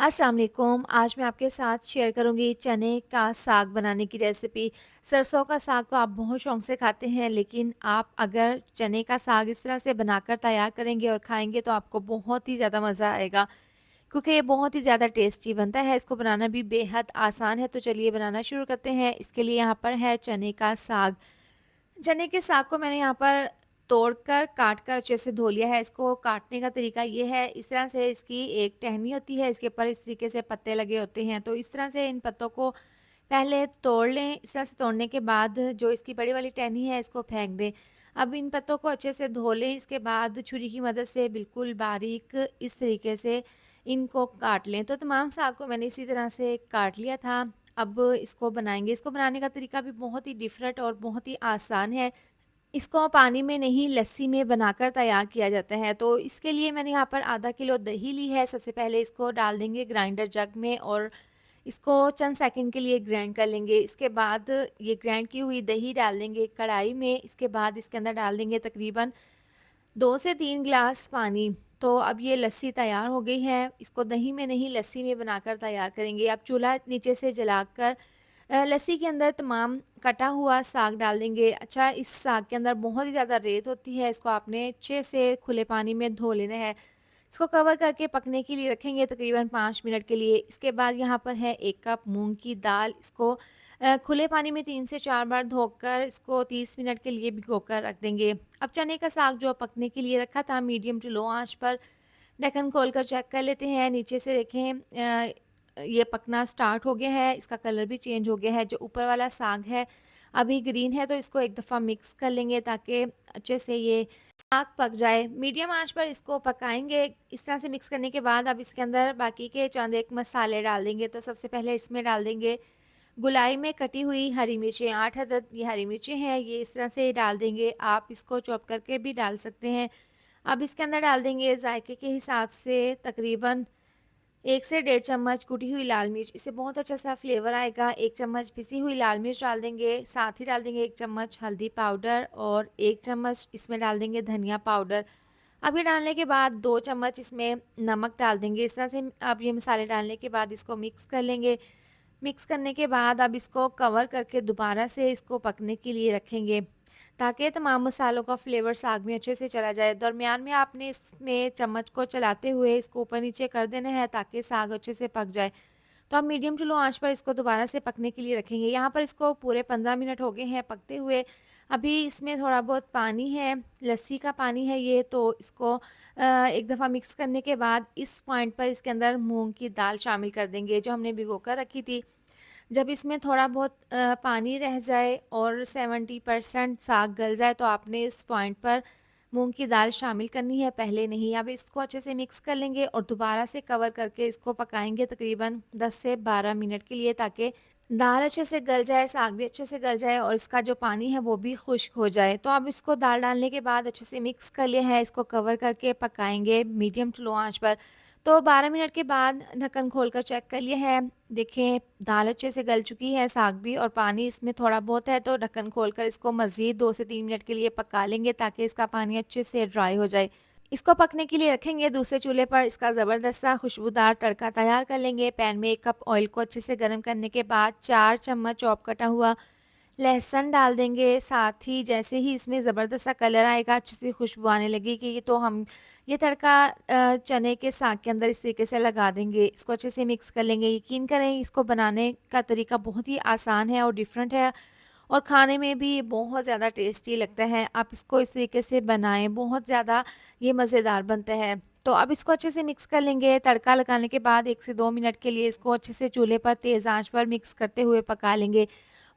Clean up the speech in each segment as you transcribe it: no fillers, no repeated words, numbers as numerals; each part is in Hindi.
अस्सलाम वालेकुम। आज मैं आपके साथ शेयर करूंगी चने का साग बनाने की रेसिपी। सरसों का साग तो आप बहुत शौक से खाते हैं, लेकिन आप अगर चने का साग इस तरह से बनाकर तैयार करेंगे और खाएंगे तो आपको बहुत ही ज़्यादा मज़ा आएगा, क्योंकि ये बहुत ही ज़्यादा टेस्टी बनता है। इसको बनाना भी बेहद आसान है। तो चलिए बनाना शुरू करते हैं। इसके लिए यहाँ पर है चने का साग। चने के साग को मैंने यहाँ पर तोड़कर काटकर अच्छे से धो लिया है। इसको काटने का तरीका ये है, इस तरह से इसकी एक टहनी होती है, इसके ऊपर इस तरीके से पत्ते लगे होते हैं। तो इस तरह से इन पत्तों को पहले तोड़ लें। इस तरह से तोड़ने के बाद जो इसकी बड़ी वाली टहनी है इसको फेंक दें। अब इन पत्तों को अच्छे से धो लें। इसके बाद छुरी की मदद से बिल्कुल बारीक इस तरीके से इनको काट लें। तो तमाम साग को मैंने इसी तरह से काट लिया था। अब इसको बनाएंगे। इसको बनाने का तरीका भी बहुत ही डिफरेंट और बहुत ही आसान है। इसको पानी में नहीं, लस्सी में बनाकर तैयार किया जाता है। तो इसके लिए मैंने यहाँ पर आधा किलो दही ली है। सबसे पहले इसको डाल देंगे ग्राइंडर जग में और इसको चंद सेकंड के लिए ग्राइंड कर लेंगे। इसके बाद ये ग्राइंड की हुई दही डाल देंगे कढ़ाई में। इसके बाद इसके अंदर डाल देंगे तकरीबन 2 से 3 गिलास पानी। तो अब ये लस्सी तैयार हो गई है। इसको दही में नहीं, लस्सी में बनाकर तैयार करेंगे। अब चूल्हा नीचे से जलाकर लस्सी के अंदर तमाम कटा हुआ साग डाल देंगे। अच्छा, इस साग के अंदर बहुत ही ज़्यादा रेत होती है। इसको आपने अच्छे से खुले पानी में धो लेना है। इसको कवर करके पकने के लिए रखेंगे तकरीबन 5 मिनट के लिए। इसके बाद यहाँ पर है 1 कप मूँग की दाल। इसको खुले पानी में 3 से 4 बार धोकर इसको 30 मिनट के लिए भिगोकर रख देंगे। अब चने का साग जो पकने के लिए रखा था मीडियम टू लो आँच पर, ढक्कन खोलकर चेक कर लेते हैं। नीचे से देखें ये पकना स्टार्ट हो गया है। इसका कलर भी चेंज हो गया है। जो ऊपर वाला साग है अभी ग्रीन है, तो इसको एक दफ़ा मिक्स कर लेंगे ताकि अच्छे से ये साग पक जाए। मीडियम आंच पर इसको पकाएंगे। इस तरह से मिक्स करने के बाद अब इसके अंदर बाकी के चंद एक मसाले डाल देंगे। तो सबसे पहले इसमें डाल देंगे गुलाई में कटी हुई हरी मिर्चें। 8 अदद ये हरी मिर्चें हैं, ये इस तरह से डाल देंगे। आप इसको चॉप करके भी डाल सकते हैं। अब इसके अंदर डाल देंगे जायके के हिसाब से तकरीबन 1 से डेढ़ चम्मच कुटी हुई लाल मिर्च। इससे बहुत अच्छा सा फ्लेवर आएगा। 1 चम्मच पिसी हुई लाल मिर्च डाल देंगे। साथ ही डाल देंगे 1 चम्मच हल्दी पाउडर और 1 चम्मच इसमें डाल देंगे धनिया पाउडर। अब ये डालने के बाद 2 चम्मच इसमें नमक डाल देंगे। इस तरह से अब ये मसाले डालने के बाद इसको मिक्स कर लेंगे। मिक्स करने के बाद अब इसको कवर करके दोबारा से इसको पकने के लिए रखेंगे, ताकि तमाम मसालों का फ्लेवर साग में अच्छे से चला जाए। दरमियान में आपने इसमें चम्मच को चलाते हुए इसको ऊपर नीचे कर देना है ताकि साग अच्छे से पक जाए। तो आप मीडियम टू लो आंच पर इसको दोबारा से पकने के लिए रखेंगे। यहाँ पर इसको पूरे 15 मिनट हो गए हैं पकते हुए। अभी इसमें थोड़ा बहुत पानी है, लस्सी का पानी है ये। तो इसको एक दफ़ा मिक्स करने के बाद इस पॉइंट पर इसके अंदर मूंग की दाल शामिल कर देंगे जो हमने भिगो कर रखी थी। जब इसमें थोड़ा बहुत पानी रह जाए और 70% साग गल जाए तो आपने इस पॉइंट पर मूंग की दाल शामिल करनी है, पहले नहीं। अब इसको अच्छे से मिक्स कर लेंगे और दोबारा से कवर करके इसको पकाएंगे तकरीबन 10 से 12 मिनट के लिए, ताकि दाल अच्छे से गल जाए, साग भी अच्छे से गल जाए और इसका जो पानी है वो भी खुश्क हो जाए। तो अब इसको दाल डालने के बाद अच्छे से मिक्स कर लिया है। इसको कवर करके पकाएंगे मीडियम टू लो आंच पर। तो 12 मिनट के बाद ढक्कन खोलकर चेक कर लिया है। देखें दाल अच्छे से गल चुकी है, साग भी, और पानी इसमें थोड़ा बहुत है। तो ढक्कन खोलकर इसको मज़ीद 2 से 3 मिनट के लिए पका लेंगे ताकि इसका पानी अच्छे से ड्राई हो जाए। इसको पकने के लिए रखेंगे दूसरे चूल्हे पर। इसका ज़बरदस्त सा खुशबूदार तड़का तैयार कर लेंगे। पैन में 1 कप ऑयल को अच्छे से गर्म करने के बाद 4 चम्मच चॉप कटा हुआ लहसुन डाल देंगे। साथ ही जैसे ही इसमें ज़बरदस्त सा कलर आएगा, अच्छी सी खुशबू आने लगेगी, ये तो हम ये तड़का चने के साग के अंदर इस तरीके से लगा देंगे। इसको अच्छे से मिक्स कर लेंगे। यकीन करें इसको बनाने का तरीका बहुत ही आसान है और डिफरेंट है और खाने में भी बहुत ज़्यादा टेस्टी लगता है। आप इसको इस तरीके से बनाएं, बहुत ज़्यादा ये मज़ेदार बनता है। तो अब इसको अच्छे से मिक्स कर लेंगे। तड़का लगाने के बाद 1 से 2 मिनट के लिए इसको अच्छे से चूल्हे पर तेज़ आंच पर मिक्स करते हुए पका लेंगे।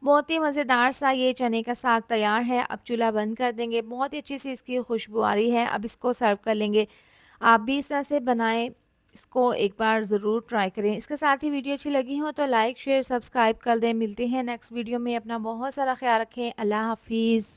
बहुत ही मज़ेदार सा ये चने का साग तैयार है। अब चूल्हा बंद कर देंगे। बहुत ही अच्छी सी इसकी खुशबू आ रही है। अब इसको सर्व कर लेंगे। आप भी इस तरह से बनाएं, इसको एक बार ज़रूर ट्राई करें। इसके साथ ही वीडियो अच्छी लगी हो तो लाइक शेयर सब्सक्राइब कर दें। मिलते हैं नेक्स्ट वीडियो में। अपना बहुत सारा ख्याल रखें। अल्लाह हाफिज़।